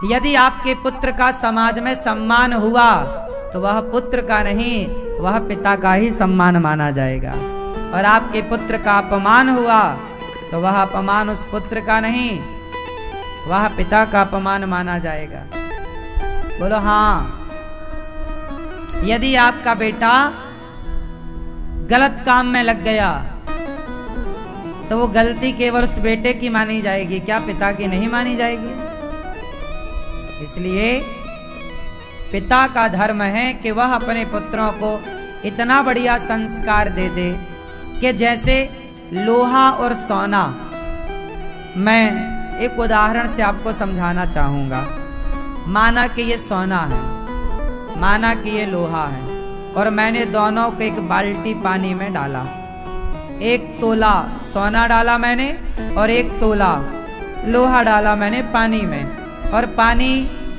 यदि आपके पुत्र का समाज में सम्मान हुआ तो वह पुत्र का नहीं, वह पिता का ही सम्मान माना जाएगा। और आपके पुत्र का अपमान हुआ तो वह अपमान उस पुत्र का नहीं, वह पिता का अपमान माना जाएगा। बोलो हाँ। यदि आपका बेटा गलत काम में लग गया तो वो गलती केवल उस बेटे की मानी जाएगी, क्या पिता की नहीं मानी जाएगी? इसलिए पिता का धर्म है कि वह अपने पुत्रों को इतना बढ़िया संस्कार दे दे कि जैसे लोहा और सोना। मैं एक उदाहरण से आपको समझाना चाहूंगा। माना कि ये सोना है, माना कि ये लोहा है, और मैंने दोनों को एक बाल्टी पानी में डाला। 1 तोला सोना डाला मैंने और 1 तोला लोहा डाला मैंने पानी में, और पानी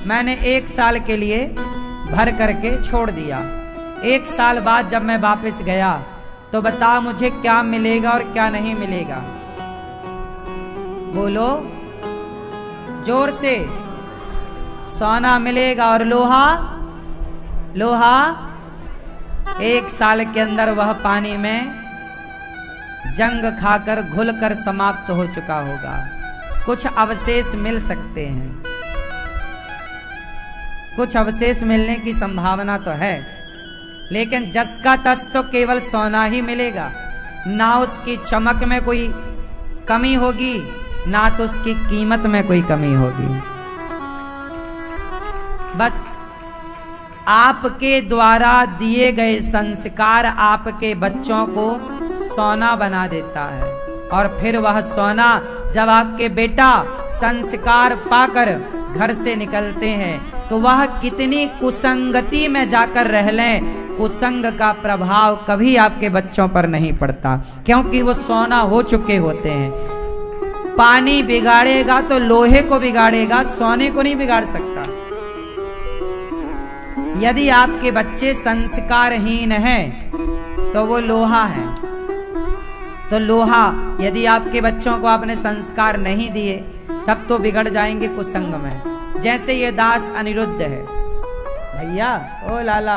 मैंने 1 साल के लिए भर करके छोड़ दिया। 1 साल बाद जब मैं वापस गया तो बता मुझे क्या मिलेगा और क्या नहीं मिलेगा? बोलो जोर से। सोना मिलेगा और लोहा, लोहा 1 साल के अंदर वह पानी में जंग खाकर घुलकर समाप्त हो चुका होगा। कुछ अवशेष मिल सकते हैं, कुछ अवशेष मिलने की संभावना तो है, लेकिन जस का तस तो केवल सोना ही मिलेगा। ना उसकी चमक में कोई कमी होगी, ना तो उसकी कीमत में कोई कमी होगी। बस आपके द्वारा दिए गए संस्कार आपके बच्चों को सोना बना देता है। और फिर वह सोना जब आपके बेटा संस्कार पाकर घर से निकलते हैं तो वह कितनी कुसंगति में जाकर रह लें, कुसंग का प्रभाव कभी आपके बच्चों पर नहीं पड़ता, क्योंकि वो सोना हो चुके होते हैं। पानी बिगाड़ेगा तो लोहे को बिगाड़ेगा, सोने को नहीं बिगाड़ सकता। यदि आपके बच्चे संस्कारहीन हैं तो वो लोहा है। तो लोहा, यदि आपके बच्चों को आपने संस्कार नहीं दिए तब तो बिगड़ जाएंगे कुसंग में। जैसे ये दास अनिरुद्ध है। भैया ओ लाला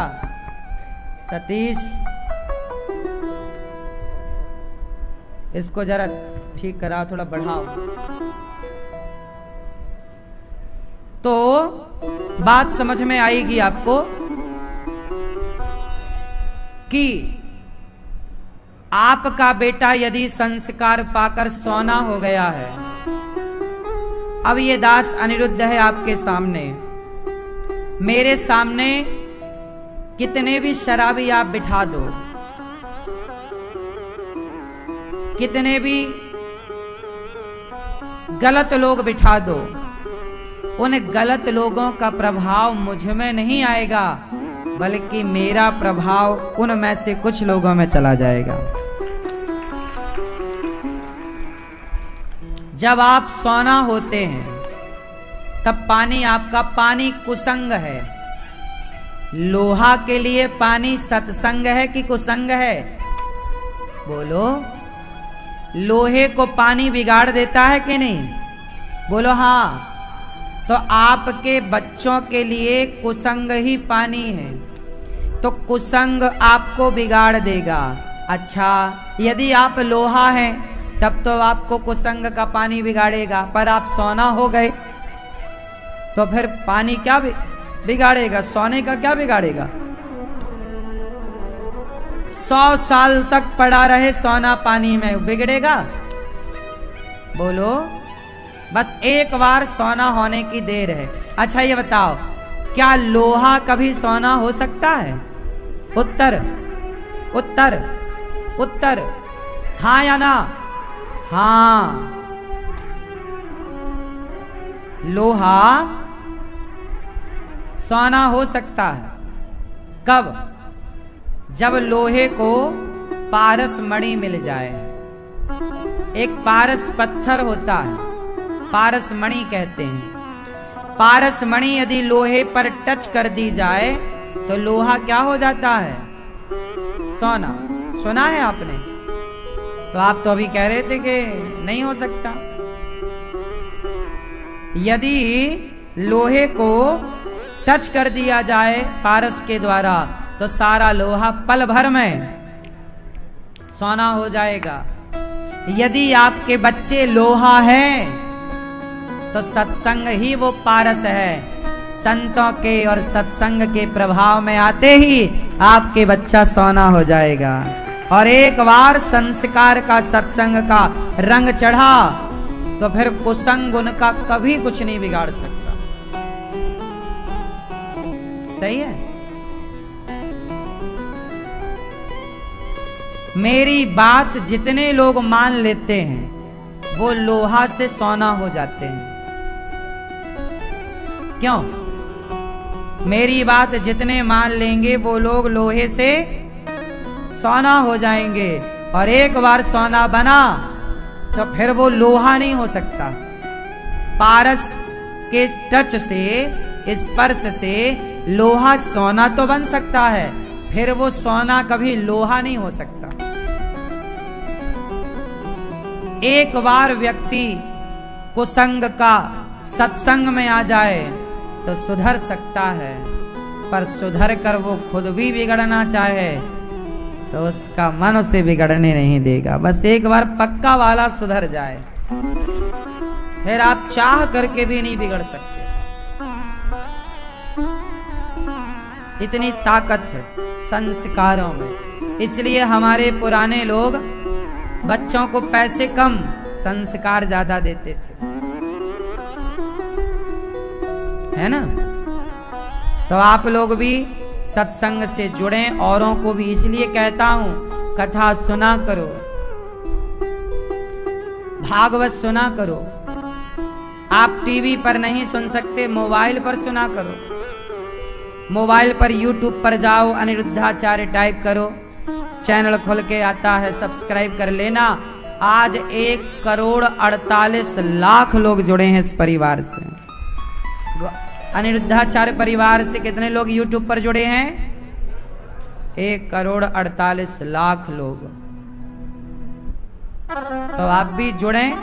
सतीश, इसको जरा ठीक कराओ, थोड़ा बढ़ाओ। तो बात समझ में आएगी आपको कि आपका बेटा यदि संस्कार पाकर सोना हो गया है। अब ये दास अनिरुद्ध है आपके सामने, मेरे सामने कितने भी शराबी आप बिठा दो, कितने भी गलत लोग बिठा दो, उन गलत लोगों का प्रभाव मुझ में नहीं आएगा, बल्कि मेरा प्रभाव उनमें से कुछ लोगों में चला जाएगा। जब आप सोना होते हैं तब पानी आपका पानी कुसंग है। लोहा के लिए पानी सत्संग है कि कुसंग है? बोलो। लोहे को पानी बिगाड़ देता है कि नहीं? बोलो हाँ। तो आपके बच्चों के लिए कुसंग ही पानी है, तो कुसंग आपको बिगाड़ देगा। अच्छा, यदि आप लोहा हैं तब तो आपको कुसंग का पानी बिगाड़ेगा, पर आप सोना हो गए तो फिर पानी क्या बिगाड़ेगा? सोने का क्या बिगाड़ेगा? 100 साल तक पड़ा रहे सोना पानी में, बिगड़ेगा? बोलो। बस एक बार सोना होने की देर है। अच्छा ये बताओ, क्या लोहा कभी सोना हो सकता है? उत्तर उत्तर उत्तर, हाँ या ना? हाँ। लोहा सोना हो सकता है। कब? जब लोहे को पारस मणि मिल जाए। एक पारस पत्थर होता है, पारस मणि कहते हैं। पारस मणि यदि लोहे पर टच कर दी जाए तो लोहा क्या हो जाता है? सोना। सुना है आपने? तो आप तो अभी कह रहे थे कि नहीं हो सकता। यदि लोहे को टच कर दिया जाए पारस के द्वारा तो सारा लोहा पल भर में सोना हो जाएगा। यदि आपके बच्चे लोहा है तो सत्संग ही वो पारस है। संतों के और सत्संग के प्रभाव में आते ही आपके बच्चा सोना हो जाएगा। और एक बार संस्कार का सत्संग का रंग चढ़ा तो फिर कुसंग उनका कभी कुछ नहीं बिगाड़ सकता। सही है। मेरी बात जितने लोग मान लेते हैं वो लोहा से सोना हो जाते हैं। क्यों? मेरी बात जितने मान लेंगे वो लोग लोहे से सोना हो जाएंगे। और एक बार सोना बना तो फिर वो लोहा नहीं हो सकता। पारस के टच से, स्पर्श से लोहा सोना तो बन सकता है, फिर वो सोना कभी लोहा नहीं हो सकता। एक बार व्यक्ति कुसंग का सत्संग में आ जाए तो सुधर सकता है, पर सुधर कर वो खुद भी बिगड़ना चाहे तो उसका मन उसे बिगड़ने नहीं देगा। बस एक बार पक्का वाला सुधर जाए फिर आप चाह करके भी नहीं बिगड़ सकते। इतनी ताकत है संस्कारों में। इसलिए हमारे पुराने लोग बच्चों को पैसे कम संस्कार ज्यादा देते थे, है ना। तो आप लोग भी सत्संग से जुड़े, औरों को भी इसलिए कहता हूं कथा सुना करो, भागवत सुना करो। आप टीवी पर नहीं सुन सकते, मोबाइल पर सुना करो। मोबाइल पर यूट्यूब पर जाओ, अनिरुद्धाचार्य टाइप करो, चैनल खोल के आता है, सब्सक्राइब कर लेना। आज 1,48,00,000 लोग जुड़े हैं इस परिवार से। अनिरुद्धाचार्य परिवार से कितने लोग यूट्यूब पर जुड़े हैं? 1,48,00,000 लोग। तो आप भी जुड़े।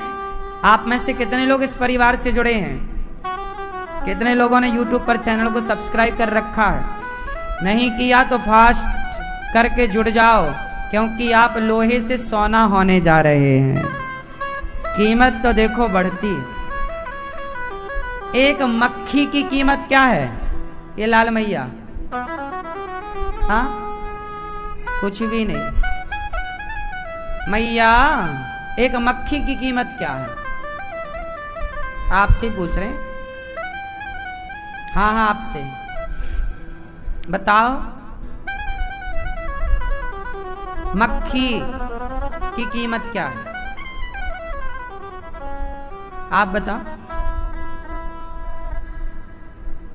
आप में से कितने लोग इस परिवार से जुड़े हैं? कितने लोगों ने यूट्यूब पर चैनल को सब्सक्राइब कर रखा है? नहीं किया तो फास्ट करके जुड़ जाओ, क्योंकि आप लोहे से सोना होने जा रहे हैं। कीमत तो देखो बढ़ती है। एक मक्खी की कीमत क्या है? ये लाल मैया, हाँ कुछ भी नहीं। मैया, एक मक्खी की कीमत क्या है? आपसे पूछ रहे हैं। हाँ हाँ, आपसे बताओ, मक्खी की कीमत क्या है? आप बताओ।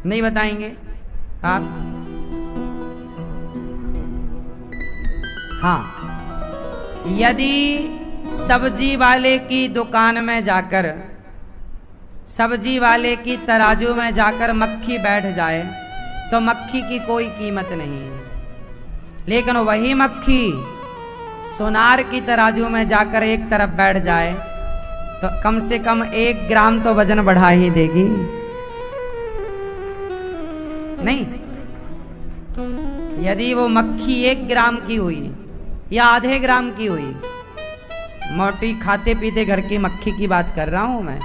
नहीं बताएंगे आप? हाँ, यदि सब्जी वाले की दुकान में जाकर, सब्जी वाले की तराजू में जाकर मक्खी बैठ जाए तो मक्खी की कोई कीमत नहीं है। लेकिन वही मक्खी सोनार की तराजू में जाकर एक तरफ बैठ जाए तो कम से कम 1 ग्राम तो वजन बढ़ा ही देगी। नहीं, यदि वो मक्खी 1 ग्राम की हुई या आधे ग्राम की हुई, मोटी खाते पीते घर की मक्खी की बात कर रहा हूं मैं।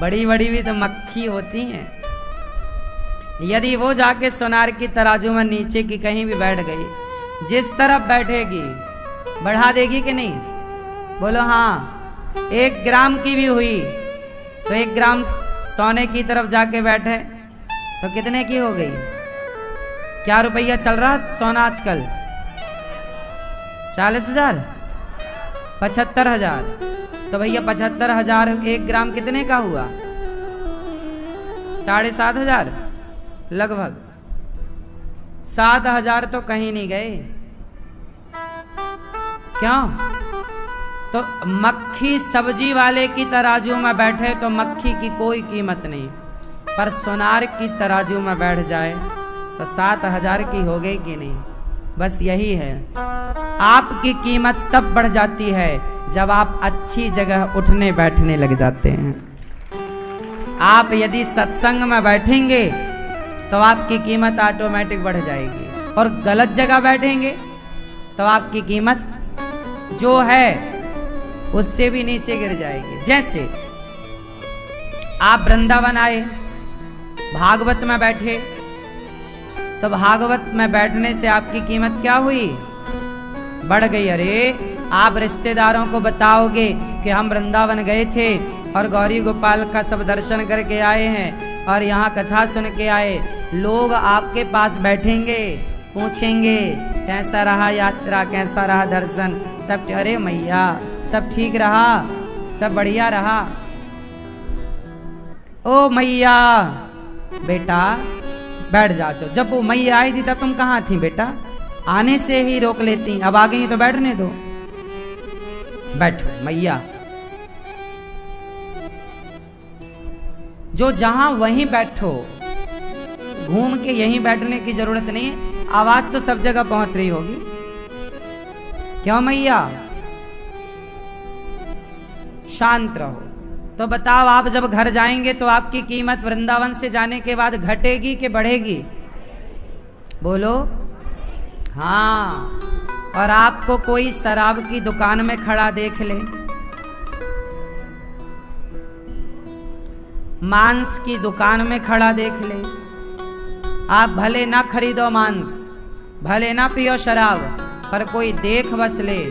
बड़ी बड़ी भी तो मक्खी होती हैं। यदि वो जाके सोनार की तराजू में नीचे की कहीं भी बैठ गई, जिस तरफ बैठेगी बढ़ा देगी कि नहीं? बोलो हाँ। 1 ग्राम की भी हुई तो 1 ग्राम सोने की तरफ जाके बैठे तो कितने की हो गई? क्या रुपया चल रहा सोना आजकल? 40,000, 75,000। तो भैया 75,000 1 ग्राम कितने का हुआ? 7,500 लगभग। 7,000 तो कहीं नहीं गए। क्यों? तो मक्खी सब्जी वाले की तराजू में बैठे तो मक्खी की कोई कीमत नहीं, पर सोनार की तराजू में बैठ जाए तो 7,000 की हो गई कि नहीं? बस यही है। आपकी कीमत तब बढ़ जाती है जब आप अच्छी जगह उठने बैठने लग जाते हैं। आप यदि सत्संग में बैठेंगे तो आपकी कीमत ऑटोमेटिक बढ़ जाएगी, और गलत जगह बैठेंगे तो आपकी कीमत जो है उससे भी नीचे गिर जाएगी। जैसे आप वृंदावन आए, भागवत में बैठे, तो भागवत में बैठने से आपकी कीमत क्या हुई? बढ़ गई। अरे आप रिश्तेदारों को बताओगे कि हम वृंदावन गए थे और गौरी गोपाल का सब दर्शन करके आए हैं और यहाँ कथा सुन के आए, लोग आपके पास बैठेंगे, पूछेंगे कैसा रहा यात्रा, कैसा रहा दर्शन, सब अरे मैया सब ठीक रहा, सब बढ़िया रहा। ओ मैया बेटा बैठ जाओ। जब वो मैया आई थी तब तुम कहाँ थी बेटा? आने से ही रोक लेती, अब आ गई तो बैठने दो। बैठो मैया। जो जहां वहीं बैठो, घूम के यहीं बैठने की जरूरत नहीं है, आवाज तो सब जगह पहुंच रही होगी। क्यों मैया? शांत रहो। तो बताओ, आप जब घर जाएंगे तो आपकी कीमत वृंदावन से जाने के बाद घटेगी कि बढ़ेगी? बोलो। हाँ। और आपको कोई शराब की दुकान में खड़ा देख ले, मांस की दुकान में खड़ा देख ले, आप भले ना खरीदो मांस, भले ना पियो शराब, पर कोई देख बस ले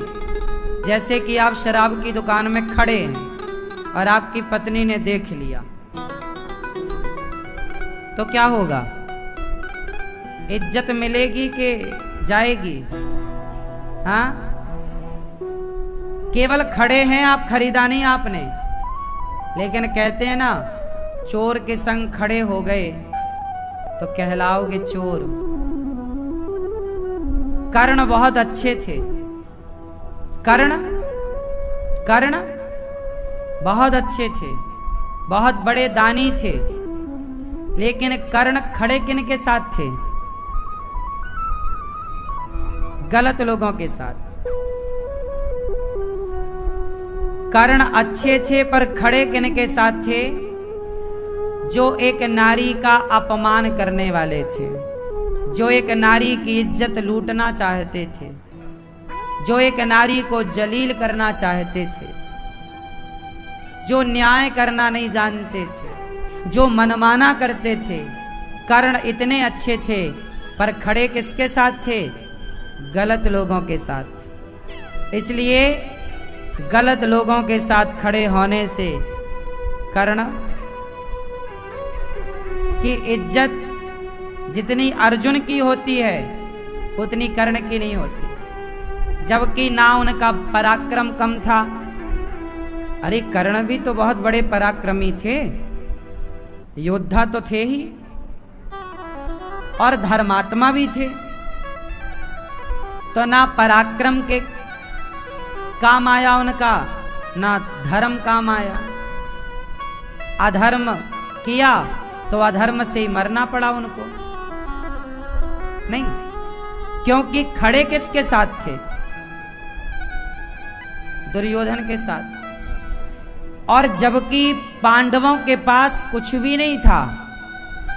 जैसे कि आप शराब की दुकान में खड़े हैं और आपकी पत्नी ने देख लिया, तो क्या होगा? इज्जत मिलेगी कि जाएगी? हाँ, केवल खड़े हैं आप, खरीदा नहीं आपने। लेकिन कहते हैं ना, चोर के संग खड़े हो गए तो कहलाओगे चोर। कर्ण बहुत अच्छे थे, कर्ण बहुत अच्छे थे, बहुत बड़े दानी थे, लेकिन कर्ण खड़े किन के साथ थे? गलत लोगों के साथ। कर्ण अच्छे थे पर खड़े किन के साथ थे? जो एक नारी का अपमान करने वाले थे, जो एक नारी की इज्जत लूटना चाहते थे, जो एक नारी को जलील करना चाहते थे, जो न्याय करना नहीं जानते थे, जो मनमाना करते थे। कर्ण इतने अच्छे थे पर खड़े किसके साथ थे? गलत लोगों के साथ। इसलिए गलत लोगों के साथ खड़े होने से कर्ण की इज्जत जितनी अर्जुन की होती है उतनी कर्ण की नहीं होती, जबकि ना उनका पराक्रम कम था। अरे कर्ण भी तो बहुत बड़े पराक्रमी थे, योद्धा तो थे ही, और धर्मात्मा भी थे। तो ना पराक्रम के काम आया उनका, ना धर्म काम आया। अधर्म किया तो अधर्म से ही मरना पड़ा उनको। नहीं, क्योंकि खड़े किसके साथ थे? दुर्योधन के साथ। और जबकि पांडवों के पास कुछ भी नहीं था,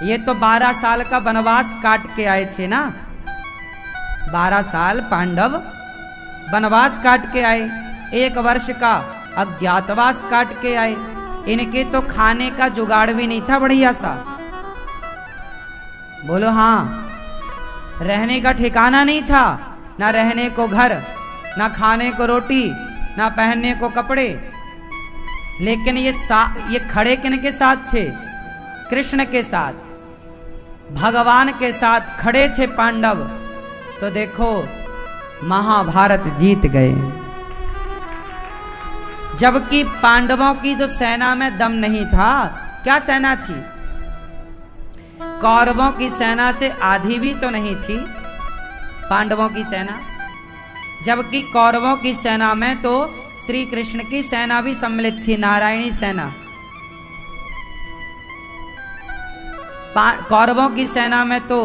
ये तो 12 साल का वनवास काट के आए थे ना, 12 साल पांडव वनवास काट के आए, 1 वर्ष का अज्ञातवास काट के आए। इनके तो खाने का जुगाड़ भी नहीं था बढ़िया सा। बोलो हाँ। रहने का ठिकाना नहीं था, ना रहने को घर, ना खाने को रोटी, ना पहनने को कपड़े। लेकिन ये खड़े किन के साथ थे? कृष्ण के साथ, भगवान के साथ खड़े थे पांडव। तो देखो महाभारत जीत गए। जबकि पांडवों की तो सेना में दम नहीं था। क्या सेना थी? कौरवों की सेना से आधी भी तो नहीं थी पांडवों की सेना। जबकि कौरवों की सेना में तो श्री कृष्ण की सेना भी सम्मिलित थी, नारायणी सेना। कौरवों की सेना में तो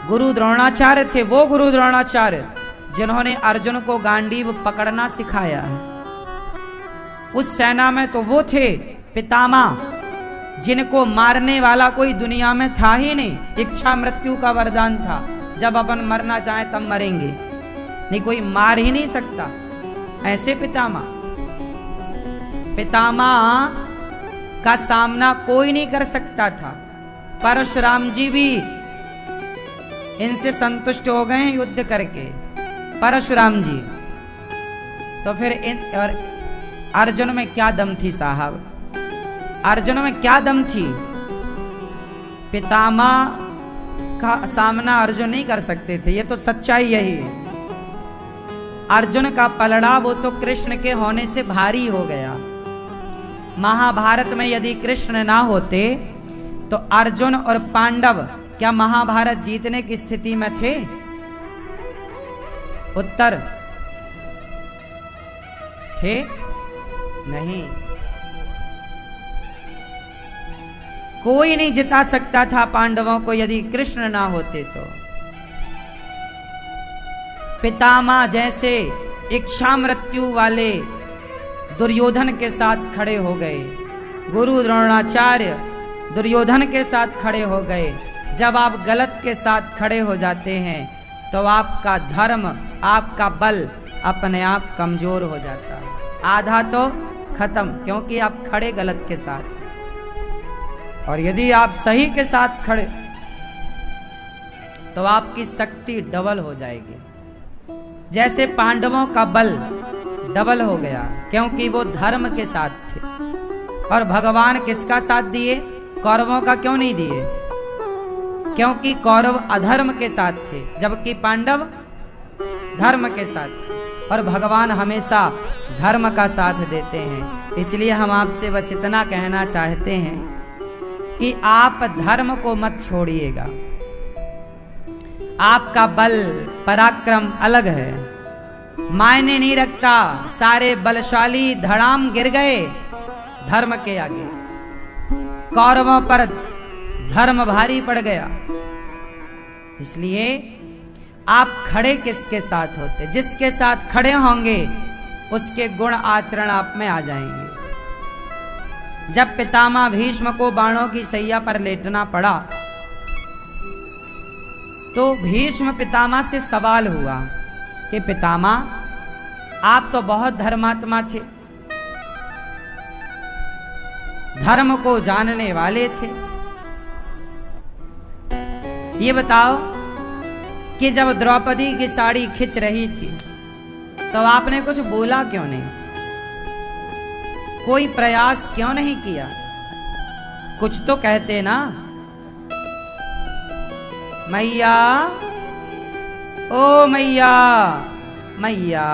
गुरु द्रोणाचार्य थे, वो गुरु द्रोणाचार्य जिन्होंने अर्जुन को गांडीव पकड़ना सिखाया। उस सेना में तो वो थे पितामह जिनको मारने वाला कोई दुनिया में था ही नहीं, इच्छा मृत्यु का वरदान था, जब अपन मरना चाहे तब मरेंगे, नहीं कोई मार ही नहीं सकता। ऐसे पितामह का सामना कोई नहीं कर सकता था। परशुराम जी भी इनसे संतुष्ट हो गए युद्ध करके, परशुराम जी। तो फिर और अर्जुन में क्या दम थी साहब, अर्जुन में क्या दम थी? पितामह का सामना अर्जुन नहीं कर सकते थे, ये तो सच्चाई यही है। अर्जुन का पलड़ा वो तो कृष्ण के होने से भारी हो गया। महाभारत में यदि कृष्ण ना होते तो अर्जुन और पांडव क्या महाभारत जीतने की स्थिति में थे? उत्तर थे नहीं। कोई नहीं जिता सकता था पांडवों को यदि कृष्ण ना होते तो। पितामह जैसे इच्छा मृत्यु वाले दुर्योधन के साथ खड़े हो गए, गुरु द्रोणाचार्य दुर्योधन के साथ खड़े हो गए। जब आप गलत के साथ खड़े हो जाते हैं तो आपका धर्म, आपका बल अपने आप कमजोर हो जाता है, आधा तो खत्म, क्योंकि आप खड़े गलत के साथ। और यदि आप सही के साथ खड़े तो आपकी शक्ति डबल हो जाएगी। जैसे पांडवों का बल डबल हो गया क्योंकि वो धर्म के साथ थे। और भगवान किसका साथ दिए? कौरवों का क्यों नहीं दिए? क्योंकि कौरव अधर्म के साथ थे, जबकि पांडव धर्म के साथ थे। और भगवान हमेशा धर्म का साथ देते हैं। इसलिए हम आपसे बस इतना कहना चाहते हैं कि आप धर्म को मत छोड़िएगा। आपका बल पराक्रम अलग है, मायने नहीं रखता। सारे बलशाली धड़ाम गिर गए धर्म के आगे, कौरवों पर धर्म भारी पड़ गया। इसलिए आप खड़े किसके साथ होते? जिसके साथ खड़े होंगे उसके गुण आचरण आप में आ जाएंगे। जब पितामह भीष्म को बाणों की सैया पर लेटना पड़ा तो भीष्म पितामह से सवाल हुआ कि पितामह आप तो बहुत धर्मात्मा थे, धर्म को जानने वाले थे। ये बताओ कि जब द्रौपदी की साड़ी खिंच रही थी तो आपने कुछ बोला क्यों नहीं? कोई प्रयास क्यों नहीं किया? कुछ तो कहते ना। मैया, ओ मैया, मैया,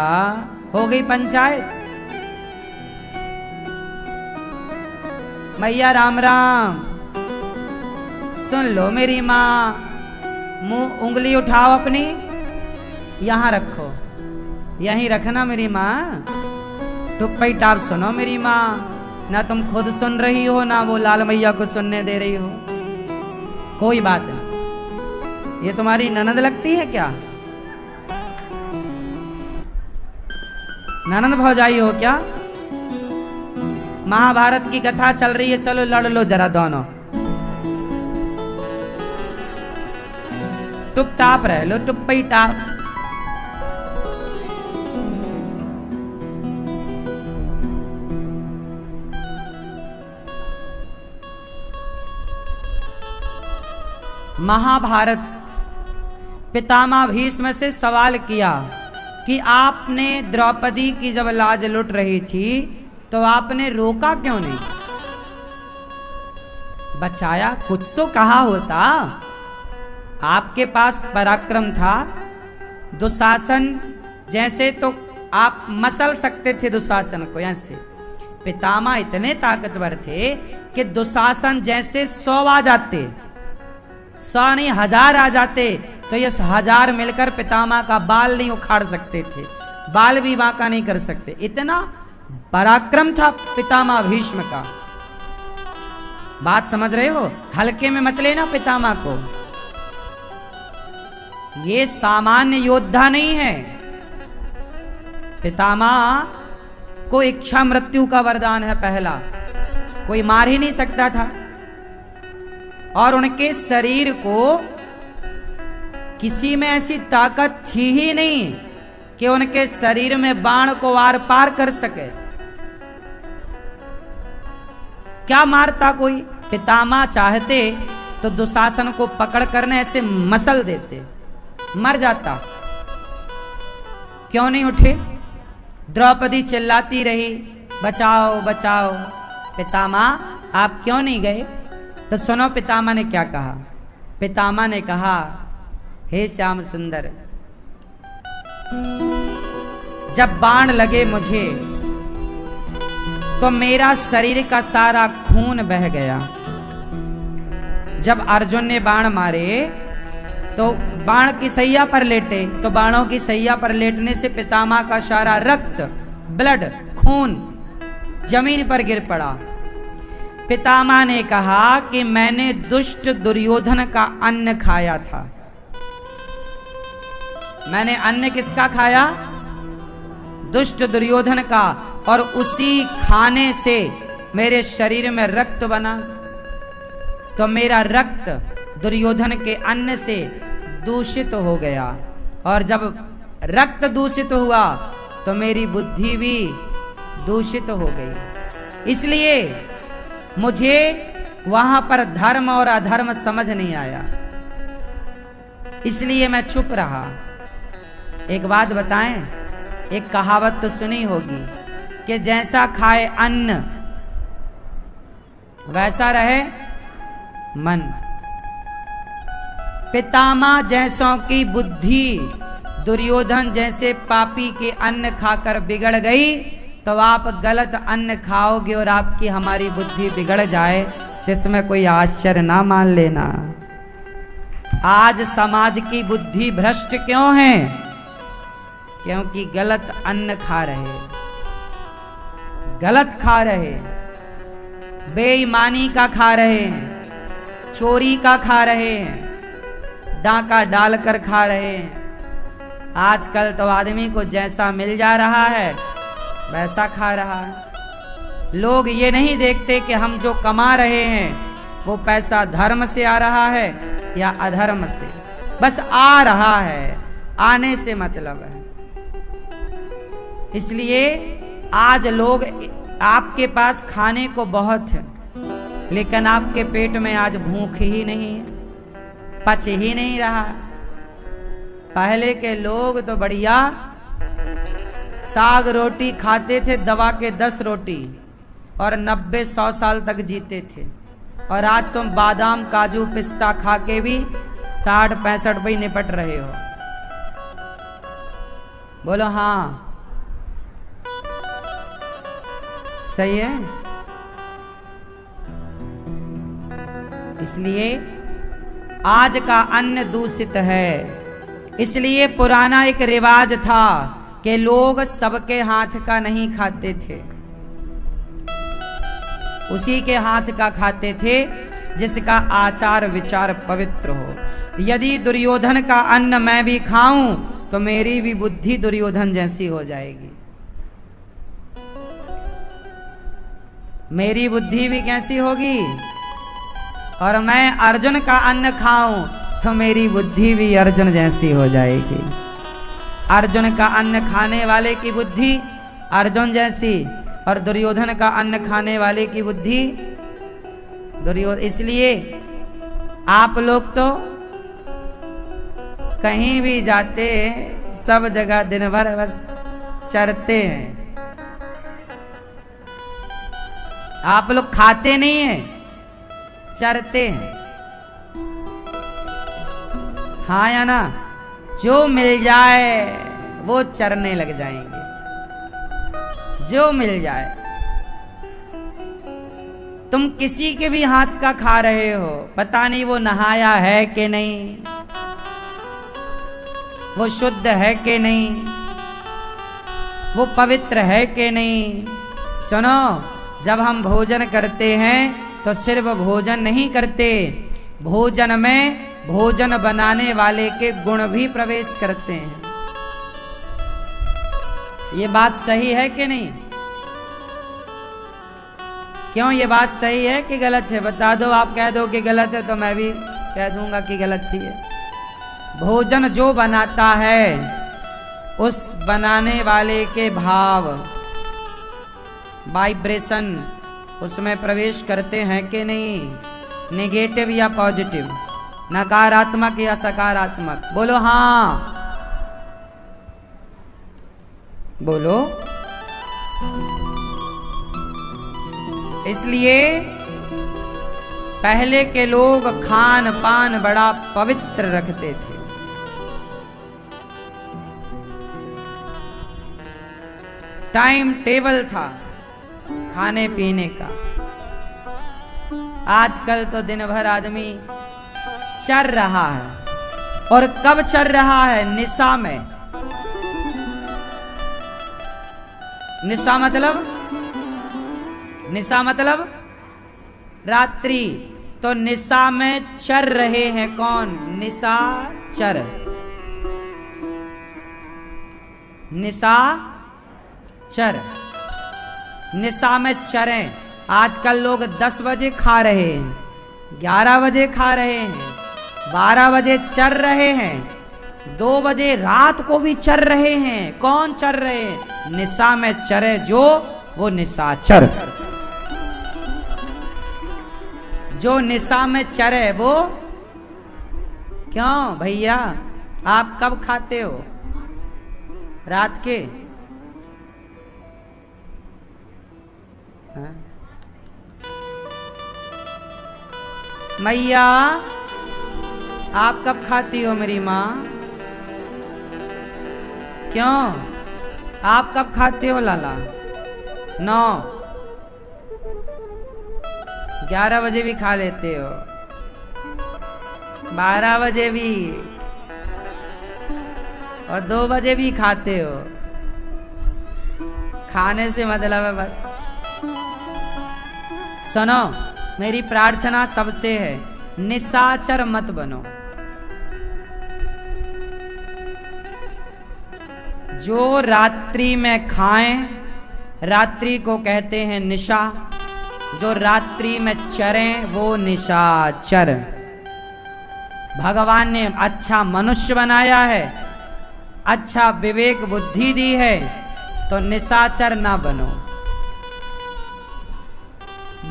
हो गई पंचायत। मैया राम राम, सुन लो मेरी माँ, मुंह उंगली उठाओ अपनी, यहां रखो, यहीं रखना मेरी माँ। टुप्पई टाप सुनो मेरी माँ, ना तुम खुद सुन रही हो ना वो लाल मैया को सुनने दे रही हो। कोई बात नहीं, ये तुम्हारी ननद लगती है क्या? ननद भौजाई हो क्या? महाभारत की कथा चल रही है, चलो लड़ लो जरा दोनों, टुप टाप रह लो, टुप्पई टाप। महाभारत पितामह भीष्म से सवाल किया कि आपने द्रौपदी की जब लाज लुट रही थी तो आपने रोका क्यों नहीं, बचाया? कुछ तो कहा होता। आपके पास पराक्रम था, दुशासन जैसे तो आप मसल सकते थे दुशासन को ऐसे। पितामह इतने ताकतवर थे कि दुशासन जैसे 100 आ जाते, 100 नहीं 1000 आ जाते तो ये 1000 मिलकर पितामह का बाल नहीं उखाड़ सकते थे, बाल भी बांका नहीं कर सकते। इतना पराक्रम था पितामह भीष्म का। बात समझ रहे हो? हल्के में मत लेना पितामह को, ये सामान्य योद्धा नहीं है। पितामह को इच्छा मृत्यु का वरदान है पहला, कोई मार ही नहीं सकता था। और उनके शरीर को किसी में ऐसी ताकत थी ही नहीं कि उनके शरीर में बाण को आर पार कर सके। क्या मारता कोई? पितामह चाहते तो दुशासन को पकड़ कर ऐसे मसल देते, मर जाता। क्यों नहीं उठे? द्रौपदी चिल्लाती रही, बचाओ बचाओ। पितामह आप क्यों नहीं गए? तो सुनो पितामह ने क्या कहा। पितामह ने कहा, हे श्याम सुंदर, जब बाण लगे मुझे तो मेरा शरीर का सारा खून बह गया। जब अर्जुन ने बाण मारे तो बाण की सैया पर लेटे, तो बाणों की सैया पर लेटने से पितामह का सारा रक्त, ब्लड, खून जमीन पर गिर पड़ा। पितामह ने कहा कि मैंने दुष्ट दुर्योधन का अन्न खाया था। मैंने अन्न किसका खाया? दुष्ट दुर्योधन का, और उसी खाने से मेरे शरीर में रक्त बना। तो मेरा रक्त दुर्योधन के अन्न से दूषित हो गया, और जब रक्त दूषित हुआ तो मेरी बुद्धि भी दूषित हो गई। इसलिए मुझे वहां पर धर्म और अधर्म समझ नहीं आया, इसलिए मैं चुप रहा। एक बात बताएं, एक कहावत तो सुनी होगी कि जैसा खाए अन्न वैसा रहे मन। पितामह जैसों की बुद्धि दुर्योधन जैसे पापी के अन्न खाकर बिगड़ गई, तो आप गलत अन्न खाओगे और आपकी हमारी बुद्धि बिगड़ जाए तो इसमें कोई आश्चर्य ना मान लेना। आज समाज की बुद्धि भ्रष्ट क्यों है? क्योंकि गलत अन्न खा रहे, गलत खा रहे, बेईमानी का खा रहे हैं, चोरी का खा रहे हैं, डाका डालकर खा रहे हैं। आजकल तो आदमी को जैसा मिल जा रहा है वैसा खा रहा है। लोग ये नहीं देखते कि हम जो कमा रहे हैं वो पैसा धर्म से आ रहा है या अधर्म से। बस आ रहा है, आने से मतलब है। इसलिए आज लोग, आपके पास खाने को बहुत है लेकिन आपके पेट में आज भूख ही नहीं है, पच ही नहीं रहा। पहले के लोग तो बढ़िया साग रोटी खाते थे, दवा के 10 रोटी, और 90-100 साल तक जीते थे। और आज तुम बादाम काजू पिस्ता खा के भी 60-65 पे निपट रहे हो। बोलो हाँ, सही है। इसलिए आज का अन्न दूषित है। इसलिए पुराना एक रिवाज था कि लोग सबके हाथ का नहीं खाते थे, उसी के हाथ का खाते थे जिसका आचार विचार पवित्र हो। यदि दुर्योधन का अन्न मैं भी खाऊं तो मेरी भी बुद्धि दुर्योधन जैसी हो जाएगी, मेरी बुद्धि भी कैसी होगी। और मैं अर्जुन का अन्न खाऊं तो मेरी बुद्धि भी अर्जुन जैसी हो जाएगी। अर्जुन का अन्न खाने वाले की बुद्धि अर्जुन जैसी, और दुर्योधन का अन्न खाने वाले की बुद्धि दुर्योधन। इसलिए आप लोग तो कहीं भी जाते हैं, सब जगह दिन भर बस चरते हैं। आप लोग खाते नहीं हैं, चरते हैं। हाँ या ना? जो मिल जाए वो चरने लग जाएंगे, जो मिल जाए। तुम किसी के भी हाथ का खा रहे हो, पता नहीं वो नहाया है कि नहीं, वो शुद्ध है कि नहीं, वो पवित्र है कि नहीं। सुनो, जब हम भोजन करते हैं तो सिर्फ भोजन नहीं करते, भोजन में भोजन बनाने वाले के गुण भी प्रवेश करते हैं। ये बात सही है कि नहीं? क्यों ये बात सही है कि गलत है? बता दो, आप कह दो कि गलत है तो मैं भी कह दूंगा कि गलत ही है। भोजन जो बनाता है उस बनाने वाले के भाव, वाइब्रेशन उसमें प्रवेश करते हैं कि नहीं? नेगेटिव या पॉजिटिव, नकारात्मक या सकारात्मक? बोलो हाँ, बोलो। इसलिए पहले के लोग खान पान बड़ा पवित्र रखते थे। टाइम टेबल था खाने पीने का। आजकल तो दिन भर आदमी चल रहा है, और कब चल रहा है? निशा में। निशा मतलब, निशा मतलब रात्रि। तो निशा में चर रहे हैं कौन? निशाचर। निशाचर, निशा में चरें। आजकल लोग 10 बजे खा रहे हैं, 11 बजे खा रहे हैं, 12 बजे चर रहे हैं, 2 बजे रात को भी चर रहे हैं। कौन चर रहे हैं? निशा में चरे जो, वो निशाचर। जो निशा में चरे वो। क्यों भैया, आप कब खाते हो? रात के? हाँ? मैया आप कब खाती हो? मेरी माँ क्यों? आप कब खाते हो लाला? 9, 11 बजे भी खा लेते हो, 12 बजे भी, और 2 बजे भी खाते हो। खाने से मतलब है बस। सुनो, मेरी प्रार्थना सबसे है, निशाचर मत बनो। जो रात्रि में खाएं, रात्रि को कहते हैं निशा। जो रात्रि में चरें वो निशाचर। भगवान ने अच्छा मनुष्य बनाया है, अच्छा विवेक बुद्धि दी है, तो निशाचर ना बनो।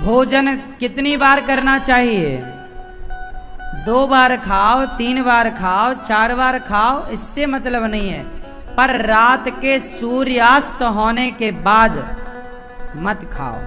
भोजन कितनी बार करना चाहिए? 2 बार खाओ, 3 बार खाओ, 4 बार खाओ, इससे मतलब नहीं है। पर रात के सूर्यास्त होने के बाद मत खाओ।